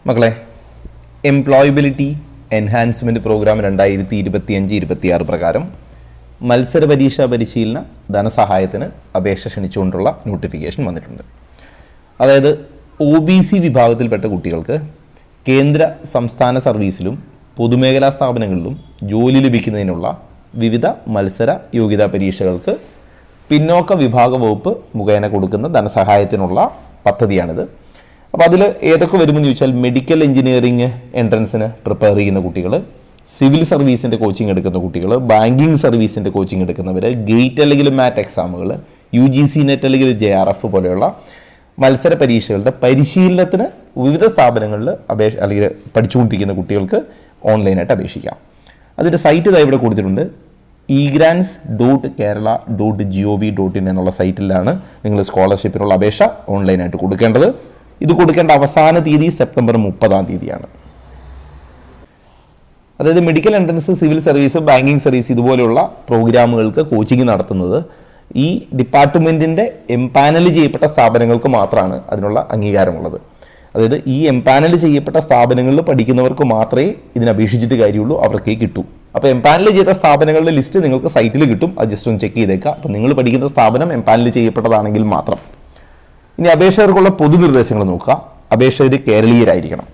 മക്കളെ, employability enhancement programme 2025-26 പ്രകാരം മത്സര പരീക്ഷാ പരിശീലന ധനസഹായത്തിന് അപേക്ഷ ക്ഷണിച്ചുകൊണ്ടുള്ള നോട്ടിഫിക്കേഷൻ വന്നിട്ടുണ്ട്. അതായത് OBC വിഭാഗത്തിൽപ്പെട്ട കുട്ടികൾക്ക് കേന്ദ്ര സംസ്ഥാന സർവീസിലും പൊതുമേഖലാ സ്ഥാപനങ്ങളിലും ജോലി ലഭിക്കുന്നതിനുള്ള വിവിധ മത്സര യോഗ്യതാ പരീക്ഷകൾക്ക് പിന്നോക്ക വിഭാഗ വകുപ്പ് മുഖേന കൊടുക്കുന്ന ധനസഹായത്തിനുള്ള പദ്ധതിയാണിത്. അപ്പോൾ അതിൽ ഏതൊക്കെ വരുമെന്ന് ചോദിച്ചാൽ, മെഡിക്കൽ എഞ്ചിനീയറിംഗ് എൻട്രൻസിന് പ്രിപ്പയർ ചെയ്യുന്ന കുട്ടികൾ, സിവിൽ സർവീസിൻ്റെ കോച്ചിങ് എടുക്കുന്ന കുട്ടികൾ, ബാങ്കിങ് സർവീസിൻ്റെ കോച്ചിങ് എടുക്കുന്നവർ, ഗേറ്റ് അല്ലെങ്കിൽ മാറ്റ് എക്സാമുകൾ, UGC നെറ്റ് അല്ലെങ്കിൽ JRF പോലെയുള്ള മത്സര പരീക്ഷകളുടെ പരിശീലനത്തിന് വിവിധ സ്ഥാപനങ്ങളിൽ അല്ലെങ്കിൽ പഠിച്ചുകൊണ്ടിരിക്കുന്ന കുട്ടികൾക്ക് ഓൺലൈനായിട്ട് അപേക്ഷിക്കാം. അതിൻ്റെ സൈറ്റ് ഇതായി ഇവിടെ കൊടുത്തിട്ടുണ്ട്. egrants.kerala.gov.in എന്നുള്ള സൈറ്റിലാണ് നിങ്ങൾ സ്കോളർഷിപ്പിനുള്ള അപേക്ഷ ഓൺലൈനായിട്ട് കൊടുക്കേണ്ടത്. ഇത് കൊടുക്കേണ്ട അവസാന തീയതി സെപ്റ്റംബർ 30 അതായത് medical entrance, civil service, banking service ഇതുപോലെയുള്ള പ്രോഗ്രാമുകൾക്ക് കോച്ചിങ് നടത്തുന്നത് ഈ ഡിപ്പാർട്ട്മെൻറ്റിൻ്റെ എംപാനൽ ചെയ്യപ്പെട്ട സ്ഥാപനങ്ങൾക്ക് മാത്രമാണ് അതിനുള്ള അംഗീകാരമുള്ളത്. അതായത് ഈ എംപാനൽ ചെയ്യപ്പെട്ട സ്ഥാപനങ്ങളിൽ പഠിക്കുന്നവർക്ക് മാത്രമേ ഇതിന് അപേക്ഷിച്ചിട്ട് കാര്യമുള്ളൂ, അവർക്ക് കിട്ടൂ. അപ്പോൾ എംപാനൽ ചെയ്ത സ്ഥാപനങ്ങളുടെ ലിസ്റ്റ് നിങ്ങൾക്ക് സൈറ്റിൽ കിട്ടും. അത് ജസ്റ്റ് ഒന്ന് ചെക്ക് ചെയ്തേക്കാം. അപ്പോൾ നിങ്ങൾ പഠിക്കുന്ന സ്ഥാപനം എംപാനൽ ചെയ്യപ്പെട്ടതാണെങ്കിൽ മാത്രം. ഇനി അപേക്ഷകർക്കുള്ള പൊതുനിർദ്ദേശങ്ങൾ നോക്കുക. അപേക്ഷകർ കേരളീയരായിരിക്കണം.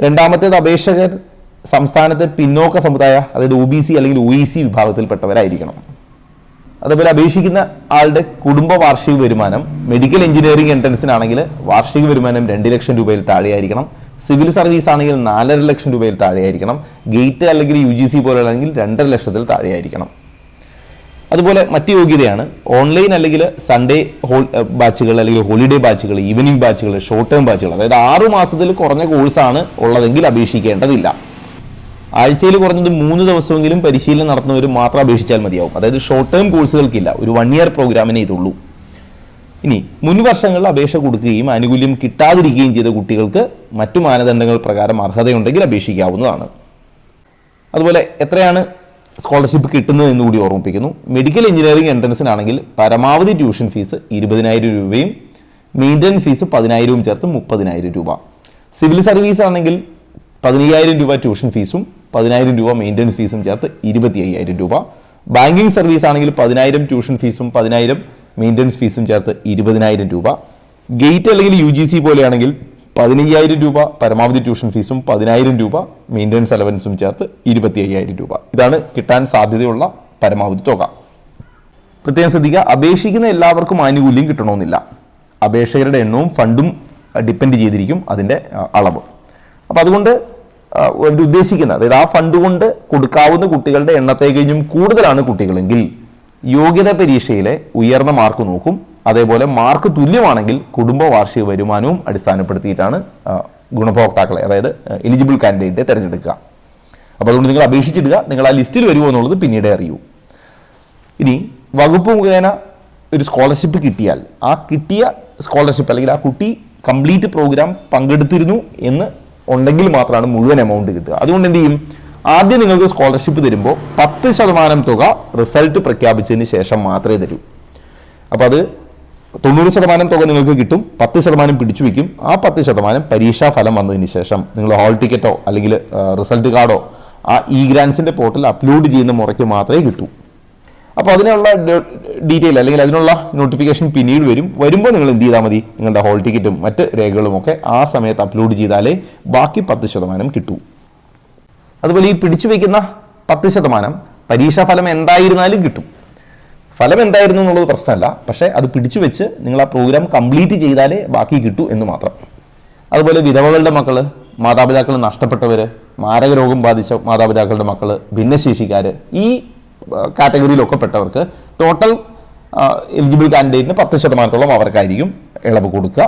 രണ്ടാമത്തേത്, അപേക്ഷകർ സംസ്ഥാനത്തെ പിന്നോക്ക സമുദായ, അതായത് OBC അല്ലെങ്കിൽ OEC വിഭാഗത്തിൽപ്പെട്ടവരായിരിക്കണം. അതുപോലെ അപേക്ഷിക്കുന്ന ആളുടെ കുടുംബ വാർഷിക വരുമാനം മെഡിക്കൽ എഞ്ചിനീയറിംഗ് എൻട്രൻസിനാണെങ്കിൽ വാർഷിക വരുമാനം 2 ലക്ഷം രൂപയിൽ താഴെയായിരിക്കണം. സിവിൽ സർവീസ് ആണെങ്കിൽ 4.5 ലക്ഷം രൂപയിൽ താഴെയായിരിക്കണം. ഗേറ്റ് അല്ലെങ്കിൽ UGC പോലെയാണെങ്കിൽ 2.5 ലക്ഷത്തിൽ താഴെയായിരിക്കണം. അതുപോലെ മറ്റ് യോഗ്യതയാണ് ഓൺലൈൻ അല്ലെങ്കിൽ സൺഡേ ബാച്ചുകൾ അല്ലെങ്കിൽ ഹോളിഡേ ബാച്ചുകൾ, ഈവനിങ് ബാച്ചുകൾ, ഷോർട്ട് ടേം ബാച്ചുകൾ. അതായത് 6 മാസത്തിൽ കുറഞ്ഞ കോഴ്സാണ് ഉള്ളതെങ്കിൽ അപേക്ഷിക്കേണ്ടതില്ല. ആഴ്ചയിൽ കുറഞ്ഞത് 3 ദിവസമെങ്കിലും പരിശീലനം നടത്തുന്നവർ മാത്രം അപേക്ഷിച്ചാൽ മതിയാവും. അതായത് ഷോർട്ട് ടേം കോഴ്സുകൾക്കില്ല, ഒരു 1 ഇയർ പ്രോഗ്രാമിനെ ഇതുള്ളൂ. ഇനി മുൻ വർഷങ്ങളിൽ അപേക്ഷ കൊടുക്കുകയും ആനുകൂല്യം കിട്ടാതിരിക്കുകയും ചെയ്ത കുട്ടികൾക്ക് മറ്റു മാനദണ്ഡങ്ങൾ പ്രകാരം അർഹതയുണ്ടെങ്കിൽ അപേക്ഷിക്കാവുന്നതാണ്. അതുപോലെ എത്രയാണ് സ്കോളർഷിപ്പ് കിട്ടുന്നത് എന്നുകൂടി ഓർമ്മിപ്പിക്കുന്നു. മെഡിക്കൽ എഞ്ചിനീയറിംഗ് എൻട്രൻസിനാണെങ്കിൽ പരമാവധി ട്യൂഷൻ ഫീസ് 20,000 രൂപയും മെയിൻ്റനൻസ് ഫീസ് 10,000 ചേർത്ത് 30,000 രൂപ. സിവിൽ സർവീസ് ആണെങ്കിൽ 15,000 രൂപ ട്യൂഷൻ ഫീസും 10,000 രൂപ മെയിൻ്റനൻസ് ഫീസും ചേർത്ത് 25,000 രൂപ. ബാങ്കിങ് സർവീസ് ആണെങ്കിൽ 10,000 ട്യൂഷൻ ഫീസും 10,000 മെയിൻ്റനൻസ് ഫീസും ചേർത്ത് 20,000 രൂപ. ഗേറ്റ് അല്ലെങ്കിൽ UGC പോലെയാണെങ്കിൽ 15,000 രൂപ പരമാവധി ട്യൂഷൻ ഫീസും 10,000 രൂപ മെയിൻ്റനൻസ് അലവൻസും ചേർത്ത് 25,000 രൂപ. ഇതാണ് കിട്ടാൻ സാധ്യതയുള്ള പരമാവധി തുക. പ്രത്യേകം ശ്രദ്ധിക്കുക, അപേക്ഷിക്കുന്ന എല്ലാവർക്കും ആനുകൂല്യം കിട്ടണമെന്നില്ല. അപേക്ഷകരുടെ എണ്ണവും ഫണ്ടും ഡിപ്പെൻഡ് ചെയ്തിരിക്കും അതിൻ്റെ അളവ്. അപ്പോൾ അതുകൊണ്ട് ഉദ്ദേശിക്കുന്നത്, അതായത് ആ ഫണ്ട് കൊണ്ട് കൊടുക്കാവുന്ന കുട്ടികളുടെ എണ്ണത്തെ കഴിഞ്ഞും കൂടുതലാണ് കുട്ടികളെങ്കിൽ യോഗ്യതാ പരീക്ഷയിലെ ഉയർന്ന മാർക്ക് നോക്കും. അതേപോലെ മാർക്ക് തുല്യമാണെങ്കിൽ കുടുംബ വാർഷിക വരുമാനവും അടിസ്ഥാനപ്പെടുത്തിയിട്ടാണ് ഗുണഭോക്താക്കളെ, അതായത് എലിജിബിൾ കാൻഡിഡേറ്റെ തിരഞ്ഞെടുക്കുക. അപ്പോൾ അതുകൊണ്ട് നിങ്ങൾ അപേക്ഷിച്ചിടുക. നിങ്ങൾ ആ ലിസ്റ്റിൽ വരുമോ എന്നുള്ളത് പിന്നീട് അറിയൂ. ഇനി വകുപ്പ് മുഖേന ഒരു സ്കോളർഷിപ്പ് കിട്ടിയാൽ ആ കിട്ടിയ സ്കോളർഷിപ്പ് അല്ലെങ്കിൽ ആ കുട്ടി കംപ്ലീറ്റ് പ്രോഗ്രാം പങ്കെടുത്തിരുന്നു എന്ന് ഉണ്ടെങ്കിൽ മാത്രമാണ് മുഴുവൻ എമൗണ്ട് കിട്ടുക. അതുകൊണ്ട് എന്ത് ചെയ്യും, ആദ്യം നിങ്ങൾക്ക് സ്കോളർഷിപ്പ് തരുമ്പോൾ 10% തുക റിസൾട്ട് പ്രഖ്യാപിച്ചതിന് ശേഷം മാത്രമേ തരൂ. അപ്പോൾ അത് 90% തുക നിങ്ങൾക്ക് കിട്ടും, 10% പിടിച്ചു വയ്ക്കും. ആ 10% പരീക്ഷാ ഫലം വന്നതിന് ശേഷം നിങ്ങൾ ഹാൾ ടിക്കറ്റോ അല്ലെങ്കിൽ റിസൾട്ട് കാർഡോ ആ egrants പോർട്ടലിൽ അപ്ലോഡ് ചെയ്യുന്ന മുറയ്ക്ക് മാത്രമേ കിട്ടൂ. അപ്പോൾ അതിനുള്ള ഡീറ്റെയിൽ അല്ലെങ്കിൽ അതിനുള്ള നോട്ടിഫിക്കേഷൻ പിന്നീട് വരുമ്പോൾ നിങ്ങൾ എന്ത് ചെയ്താൽ മതി, നിങ്ങളുടെ ഹാൾ ടിക്കറ്റും മറ്റ് രേഖകളുമൊക്കെ ആ സമയത്ത് അപ്ലോഡ് ചെയ്താലേ ബാക്കി 10% കിട്ടൂ. അതുപോലെ ഈ പിടിച്ചു വയ്ക്കുന്ന 10% പരീക്ഷാ ഫലം എന്തായിരുന്നാലും കിട്ടും. ഫലം എന്തായിരുന്നു എന്നുള്ളത് പ്രശ്നമല്ല, പക്ഷേ അത് പിടിച്ചു വെച്ച് നിങ്ങൾ ആ പ്രോഗ്രാം കംപ്ലീറ്റ് ചെയ്താലേ ബാക്കി കിട്ടൂ എന്ന് മാത്രം. അതുപോലെ വിധവകളുടെ മക്കൾ, മാതാപിതാക്കൾ നഷ്ടപ്പെട്ടവർ, മാരകരോഗം ബാധിച്ച മാതാപിതാക്കളുടെ മക്കൾ, ഭിന്നശേഷിക്കാർ, ഈ കാറ്റഗറിയിലൊക്കെ പെട്ടവർക്ക് ടോട്ടൽ എലിജിബിൾ കാൻഡിഡേറ്റിന് 10% അവർക്കായിരിക്കും ഇളവ് കൊടുക്കുക.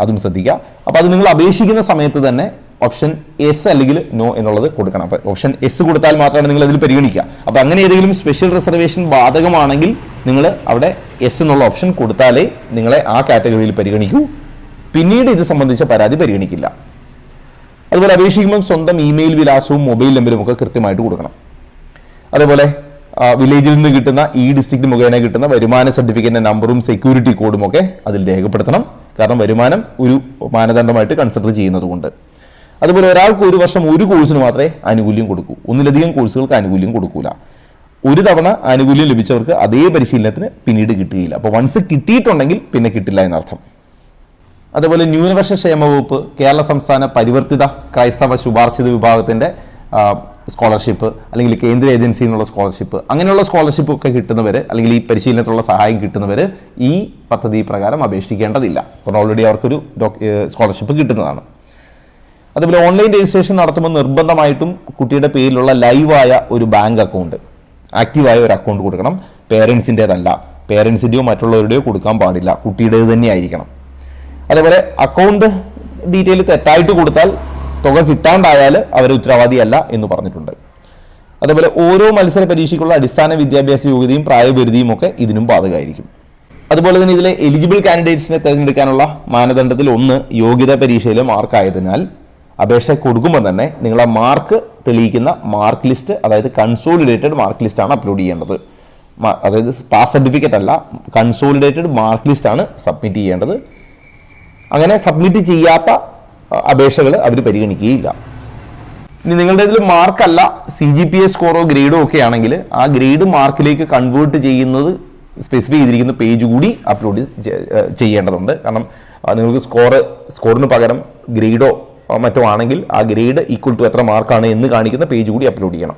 അതും ശ്രദ്ധിക്കുക. അപ്പോൾ അത് നിങ്ങൾ അപേക്ഷിക്കുന്ന സമയത്ത് തന്നെ ഓപ്ഷൻ S അല്ലെങ്കിൽ നോ എന്നുള്ളത് കൊടുക്കണം. അപ്പോൾ ഓപ്ഷൻ S കൊടുത്താൽ മാത്രമാണ് നിങ്ങൾ അതിൽ പരിഗണിക്കുക. അപ്പോൾ അങ്ങനെ ഏതെങ്കിലും സ്പെഷ്യൽ റിസർവേഷൻ ബാധകമാണെങ്കിൽ നിങ്ങൾ അവിടെ S എന്നുള്ള ഓപ്ഷൻ കൊടുത്താലേ നിങ്ങളെ ആ കാറ്റഗറിയിൽ പരിഗണിക്കൂ. പിന്നീട് ഇത് സംബന്ധിച്ച പരാതി പരിഗണിക്കില്ല. അതുപോലെ അപേക്ഷിക്കുമ്പോൾ സ്വന്തം ഇമെയിൽ വിലാസവും മൊബൈൽ നമ്പറും ഒക്കെ കൃത്യമായിട്ട് കൊടുക്കണം. അതേപോലെ വില്ലേജിൽ നിന്ന് കിട്ടുന്ന ഡിസ്ട്രിക്ട് മുഖേന കിട്ടുന്ന വരുമാന സർട്ടിഫിക്കറ്റിന്റെ നമ്പറും സെക്യൂരിറ്റി കോഡും ഒക്കെ അതിൽ രേഖപ്പെടുത്തണം. കാരണം വരുമാനം ഒരു മാനദണ്ഡമായിട്ട് കൺസിഡർ ചെയ്യുന്നത് കൊണ്ട്. അതുപോലെ ഒരാൾക്ക് ഒരു വർഷം ഒരു കോഴ്സിന് മാത്രമേ ആനുകൂല്യം കൊടുക്കൂ, ഒന്നിലധികം കോഴ്സുകൾക്ക് ആനുകൂല്യം കൊടുക്കൂല. ഒരു തവണ ആനുകൂല്യം ലഭിച്ചവർക്ക് അതേ പരിശീലനത്തിന് പിന്നീട് കിട്ടുകയില്ല. അപ്പോൾ വൺസ് കിട്ടിയിട്ടുണ്ടെങ്കിൽ പിന്നെ കിട്ടില്ല എന്നർത്ഥം. അതുപോലെ ന്യൂനപക്ഷ ക്ഷേമ വകുപ്പ്, കേരള സംസ്ഥാന പരിവർത്തിത ക്രൈസ്തവ ശുപാർശിത വിഭാഗത്തിൻ്റെ സ്കോളർഷിപ്പ്, അല്ലെങ്കിൽ കേന്ദ്ര ഏജൻസിയിൽ നിന്നുള്ള സ്കോളർഷിപ്പ്, അങ്ങനെയുള്ള സ്കോളർഷിപ്പ് ഒക്കെ കിട്ടുന്നവർ, അല്ലെങ്കിൽ ഈ പരിശീലനത്തിലുള്ള സഹായം കിട്ടുന്നവർ ഈ പദ്ധതി പ്രകാരം അപേക്ഷിക്കേണ്ടതില്ല. അപ്പോൾ ഓൾറെഡി അവർക്കൊരു സ്കോളർഷിപ്പ് കിട്ടുന്നതാണ്. അതുപോലെ ഓൺലൈൻ രജിസ്ട്രേഷൻ നടത്തുമ്പോൾ നിർബന്ധമായിട്ടും കുട്ടിയുടെ പേരിലുള്ള ലൈവായ ഒരു ബാങ്ക് അക്കൗണ്ട്, ആക്റ്റീവായ ഒരു അക്കൗണ്ട് കൊടുക്കണം. പേരൻസിൻ്റേതല്ല, പേരൻസിൻ്റെയോ മറ്റുള്ളവരുടെയോ കൊടുക്കാൻ പാടില്ല, കുട്ടിയുടേത് തന്നെ ആയിരിക്കണം. അതേപോലെ അക്കൗണ്ട് ഡീറ്റെയിൽ തെറ്റായിട്ട് കൊടുത്താൽ തുക കിട്ടാണ്ടായാൽ അവർ ഉത്തരവാദിയല്ല എന്ന് പറഞ്ഞിട്ടുണ്ട്. അതേപോലെ ഓരോ മത്സര പരീക്ഷയ്ക്കുള്ള അടിസ്ഥാന വിദ്യാഭ്യാസ യോഗ്യതയും പ്രായപരിധിയും ഒക്കെ ഇതിനും ബാധകമായിരിക്കും. അതുപോലെ തന്നെ ഇതിലെ എലിജിബിൾ കാൻഡിഡേറ്റ്സിനെ തിരഞ്ഞെടുക്കാനുള്ള മാനദണ്ഡത്തിൽ ഒന്ന് യോഗ്യതാ പരീക്ഷയിലെ മാർക്കായതിനാൽ അപേക്ഷ കൊടുക്കുമ്പോൾ തന്നെ നിങ്ങൾ ആ മാർക്ക് തെളിയിക്കുന്ന മാർക്ക് ലിസ്റ്റ്, അതായത് കൺസോളിഡേറ്റഡ് മാർക്ക് ലിസ്റ്റാണ് അപ്ലോഡ് ചെയ്യേണ്ടത്. അതായത് പാസ് സർട്ടിഫിക്കറ്റ് അല്ല, കൺസോളിഡേറ്റഡ് മാർക്ക് ലിസ്റ്റാണ് സബ്മിറ്റ് ചെയ്യേണ്ടത്. അങ്ങനെ സബ്മിറ്റ് ചെയ്യാത്ത അപേക്ഷകൾ അവർ പരിഗണിക്കുകയില്ല. ഇനി നിങ്ങളുടെ ഇതിൽ മാർക്കല്ല, CGPA സ്കോറോ ഗ്രേഡോ ഒക്കെ ആണെങ്കിൽ ആ ഗ്രേഡ് മാർക്കിലേക്ക് കൺവേർട്ട് ചെയ്യുന്നത് സ്പെസിഫൈ ചെയ്തിരിക്കുന്ന പേജ് കൂടി അപ്ലോഡ് ചെയ്യേണ്ടതുണ്ട്. കാരണം നിങ്ങൾക്ക് സ്കോറിന് പകരം ഗ്രേഡോ മറ്റോ ആണെങ്കിൽ ആ ഗ്രേഡ് ഈക്വൽ ടു എത്ര മാർക്കാണ് എന്ന് കാണിക്കുന്ന പേജ് കൂടി അപ്ലോഡ് ചെയ്യണം.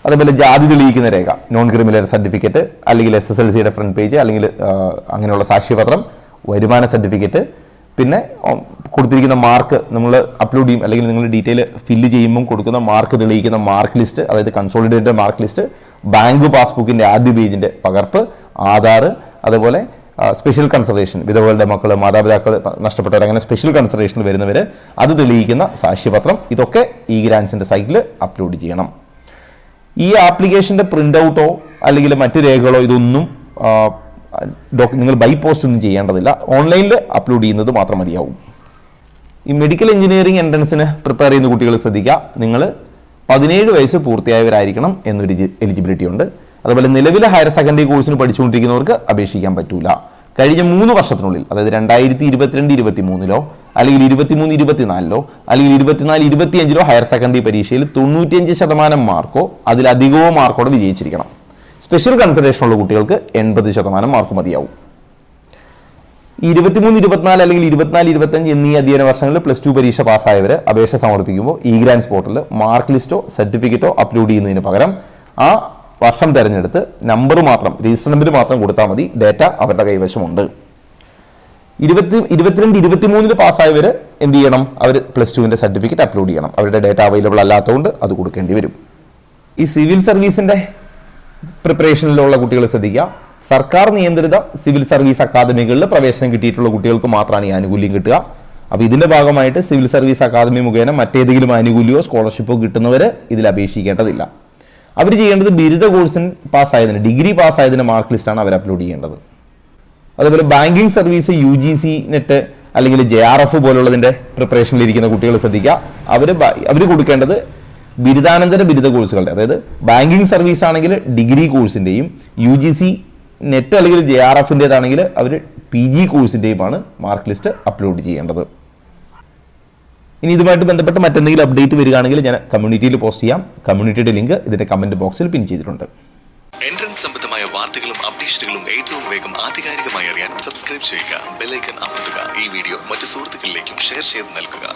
അതേപോലെ ജാതി തെളിയിക്കുന്ന രേഖ, നോൺ ക്രിമിനൽ സർട്ടിഫിക്കറ്റ്, അല്ലെങ്കിൽ SSLCയുടെ ഫ്രണ്ട് പേജ്, അല്ലെങ്കിൽ അങ്ങനെയുള്ള സാക്ഷ്യപത്രം, വരുമാന സർട്ടിഫിക്കറ്റ്, പിന്നെ കൊടുത്തിരിക്കുന്ന മാർക്ക് നമ്മൾ അപ്ലോഡ് ചെയ്യും, അല്ലെങ്കിൽ നിങ്ങൾ ഡീറ്റെയിൽ ഫില്ല് ചെയ്യുമ്പോൾ കൊടുക്കുന്ന മാർക്ക് തെളിയിക്കുന്ന മാർക്ക് ലിസ്റ്റ്, അതായത് കൺസോളിഡേറ്റഡ് മാർക്ക് ലിസ്റ്റ്, ബാങ്ക് പാസ്ബുക്കിൻ്റെ ആദ്യ പേജിൻ്റെ പകർപ്പ്, ആധാർ, അതുപോലെ സ്പെഷ്യൽ കൺസിഡറേഷൻ, വിധവകളുടെ മക്കൾ, മാതാപിതാക്കൾ നഷ്ടപ്പെട്ടവർ, അങ്ങനെ സ്പെഷ്യൽ കൺസിഡറേഷനിൽ വരുന്നവർ അത് തെളിയിക്കുന്ന സാക്ഷ്യപത്രം, ഇതൊക്കെ E-Grants സൈറ്റിൽ അപ്ലോഡ് ചെയ്യണം. ഈ ആപ്ലിക്കേഷൻ്റെ പ്രിൻ്റ് ഔട്ടോ അല്ലെങ്കിൽ മറ്റു രേഖകളോ ഇതൊന്നും നിങ്ങൾ ബൈ പോസ്റ്റ് ഒന്നും ചെയ്യേണ്ടതില്ല, ഓൺലൈനിൽ അപ്ലോഡ് ചെയ്യുന്നത് മാത്രം മതിയാവും. ഈ മെഡിക്കൽ എഞ്ചിനീയറിംഗ് എൻട്രൻസിന് പ്രിപ്പയർ ചെയ്യുന്ന കുട്ടികൾ ശ്രദ്ധിക്കുക, നിങ്ങൾ 17 വയസ്സ് പൂർത്തിയായവരായിരിക്കണം എന്നൊരു എലിജിബിലിറ്റി ഉണ്ട്. അതുപോലെ നിലവിലെ ഹയർ സെക്കൻഡറി കോഴ്സിന് പഠിച്ചുകൊണ്ടിരിക്കുന്നവർക്ക് അപേക്ഷിക്കാൻ പറ്റൂല. കഴിഞ്ഞ 3 വർഷത്തിനുള്ളിൽ, അതായത് 2022-23 അല്ലെങ്കിൽ 23-24 അല്ലെങ്കിൽ 24-25 ഹയർ സെക്കൻഡറി പരീക്ഷയിൽ 95% മാർക്കോ അതിലധികമോ മാർക്കോടെ വിജയിച്ചിരിക്കണം. സ്പെഷ്യൽ കൺസിഡറേഷനുള്ള കുട്ടികൾക്ക് 80% മാർക്ക് മതിയാവും. 23-24 അല്ലെങ്കിൽ 24-25 എന്നീ അധ്യയന വർഷങ്ങളിൽ +2 പരീക്ഷ പാസ്സായവർ അപേക്ഷ സമർപ്പിക്കുമ്പോൾ E-Grants പോർട്ടലിൽ മാർക്ക് ലിസ്റ്റോ സർട്ടിഫിക്കറ്റോ അപ്ലോഡ് ചെയ്യുന്നതിന് പകരം ആ വർഷം തിരഞ്ഞെടുത്ത് നമ്പർ മാത്രം, രജിസ്റ്റർ നമ്പർ മാത്രം കൊടുത്താൽ മതി. ഡേറ്റ അവരുടെ കൈവശമുണ്ട്. 22-23 പാസ്സായവർ എന്ത് ചെയ്യണം? അവർ +2ൻ്റെ സർട്ടിഫിക്കറ്റ് അപ്ലോഡ് ചെയ്യണം. അവരുടെ ഡേറ്റ അവൈലബിൾ അല്ലാത്തതുകൊണ്ട് അത് കൊടുക്കേണ്ടി വരും. ഈ സിവിൽ സർവീസിൻ്റെ പ്രിപ്പറേഷനിലുള്ള കുട്ടികൾ ശ്രദ്ധിക്കുക, സർക്കാർ നിയന്ത്രിത സിവിൽ സർവീസ് അക്കാദമികളിൽ പ്രവേശനം കിട്ടിയിട്ടുള്ള കുട്ടികൾക്ക് മാത്രമാണ് ഈ ആനുകൂല്യം കിട്ടുക. അപ്പോൾ ഇതിൻ്റെ ഭാഗമായിട്ട് സിവിൽ സർവീസ് അക്കാദമി മുഖേന മറ്റേതെങ്കിലും ആനുകൂല്യമോ സ്കോളർഷിപ്പോ കിട്ടുന്നവർ ഇതിൽ അപേക്ഷിക്കേണ്ടതില്ല. അവർ ചെയ്യേണ്ടത് ബിരുദ കോഴ്സിന് പാസ്സായതിന്, ഡിഗ്രി പാസ്സായതിന് മാർക്ക് ലിസ്റ്റാണ് അവർ അപ്ലോഡ് ചെയ്യേണ്ടത്. അതുപോലെ ബാങ്കിങ് സർവീസ്, UGC നെറ്റ് അല്ലെങ്കിൽ JRF പോലുള്ളതിൻ്റെ പ്രിപ്പറേഷനിലിരിക്കുന്ന കുട്ടികൾ ശ്രദ്ധിക്കുക, അവർ കൊടുക്കേണ്ടത് ബിരുദാനന്തര ബിരുദ കോഴ്സുകളുടെ, അതായത് ബാങ്കിങ് സർവീസ് ആണെങ്കിൽ ഡിഗ്രി കോഴ്സിൻ്റെയും, UGC നെറ്റ് അല്ലെങ്കിൽ JRFൻ്റേതാണെങ്കിൽ അവർ PG കോഴ്സിൻ്റെയുമാണ് മാർക്ക് ലിസ്റ്റ് അപ്ലോഡ് ചെയ്യേണ്ടത്. ഇനി ഇതുമായിട്ട് ബന്ധപ്പെട്ട് മറ്റെന്തെങ്കിലും അപ്ഡേറ്റ് വരികയാണെങ്കിൽ ഞാൻ കമ്മ്യൂണിറ്റിയിൽ പോസ്റ്റ് ചെയ്യാം. കമ്മ്യൂണിറ്റിയുടെ ലിങ്ക് ഇതിന്റെ കമന്റ് ബോക്സിൽ പിൻ ചെയ്തിട്ടുണ്ട്. എൻട്രൻസ് സംബന്ധമായ വാർത്തകളും അപ്ഡേഷനുകളും ഏറ്റവും വേഗം ആധികാരികമായി അറിയാൻ സബ്സ്ക്രൈബ് ചെയ്യുക, ബെൽ ഐക്കൺ അമർത്തുക. ഈ വീഡിയോ മറ്റു സുഹൃത്തുക്കളിലേക്കും ഷെയർ ചെയ്ത് നൽകുക.